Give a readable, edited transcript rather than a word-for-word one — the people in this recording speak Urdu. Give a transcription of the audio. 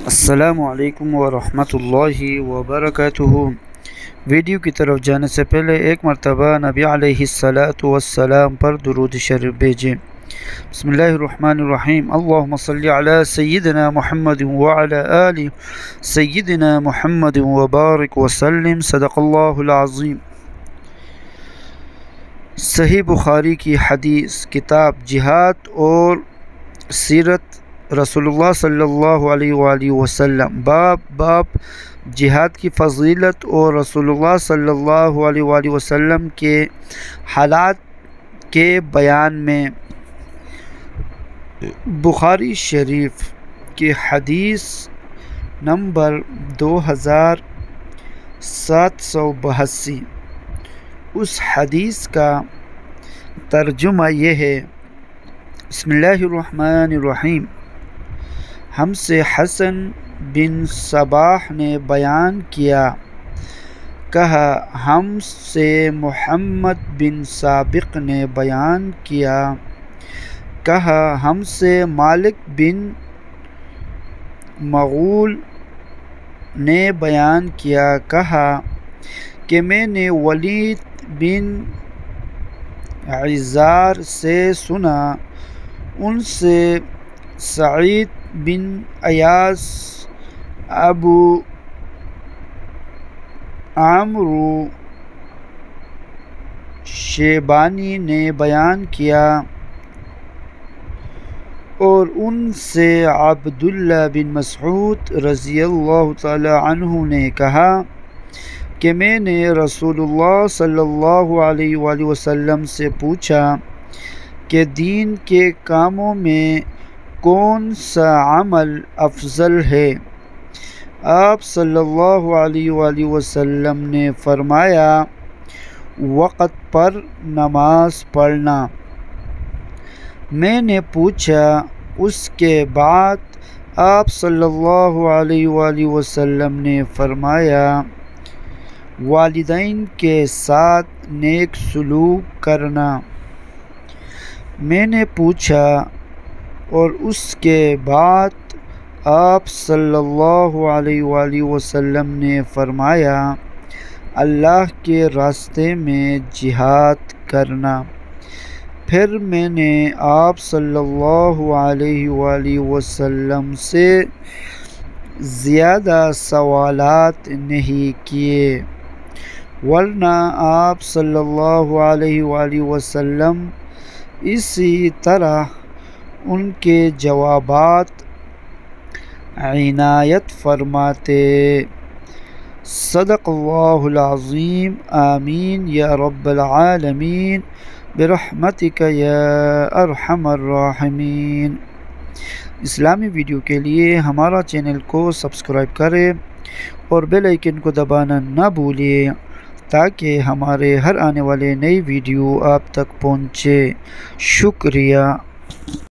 السلام علیکم ورحمۃ اللہ وبرکاتہ۔ ویڈیو کی طرف جانے سے پہلے ایک مرتبہ نبی علیہ الصلاۃ والسلام پر درود شریف بھیجیں۔ بسم اللہ الرحمن الرحیم۔ اللہم صلی علی سیدنا محمد وعلی آل سیدنا محمد وبارک وسلم۔ صدق اللہ العظیم۔ صحیح بخاری کی حدیث، کتاب جہاد اور سیرت رسول اللہ صلی اللہ علیہ وآلہ وسلم، باب جہاد کی فضیلت اور رسول اللہ صلی اللہ علیہ وآلہ وسلم کے حالات کے بیان میں۔ بخاری شریف کی حدیث نمبر 2782۔ اس حدیث کا ترجمہ یہ ہے۔ بسم اللہ الرحمن الرحیم۔ ہم سے حسن بن صباح نے بیان کیا، کہا ہم سے محمد بن سابق نے بیان کیا، کہا ہم سے مالک بن مغول نے بیان کیا، کہا کہ میں نے ولید بن عزار سے سنا، ان سے سعید بن ایاس، ابو عمرو شیبانی نے بیان کیا، اور ان سے عبداللہ بن مسعود رضی اللہ تعالی عنہ نے کہا کہ میں نے رسول اللہ صلی اللہ علیہ وآلہ وسلم سے پوچھا کہ دین کے کاموں میں کون سا عمل افضل ہے؟ آپ صلی اللہ علیہ وآلہ وسلم نے فرمایا، وقت پر نماز پڑھنا۔ میں نے پوچھا، اس کے بعد؟ آپ صلی اللہ علیہ وآلہ وسلم نے فرمایا، والدین کے ساتھ نیک سلوک کرنا۔ میں نے پوچھا، اور اس کے بعد؟ آپ صلی اللہ علیہ وآلہ وسلم نے فرمایا، اللہ کے راستے میں جہاد کرنا۔ پھر میں نے آپ صلی اللہ علیہ وآلہ وسلم سے زیادہ سوالات نہیں کیے، ورنہ آپ صلی اللہ علیہ وآلہ وسلم اسی طرح ان کے جوابات عنایت فرماتے۔ صدق اللہ العظیم۔ آمین یا رب العالمین برحمتک یا ارحم الراحمین۔ اسلامی ویڈیو کے لیے ہمارا چینل کو سبسکرائب کریں اور بیل آئیکن کو دبانا نہ بھولیں تاکہ ہمارے ہر آنے والے نئی ویڈیو آپ تک پہنچے۔ شکریہ۔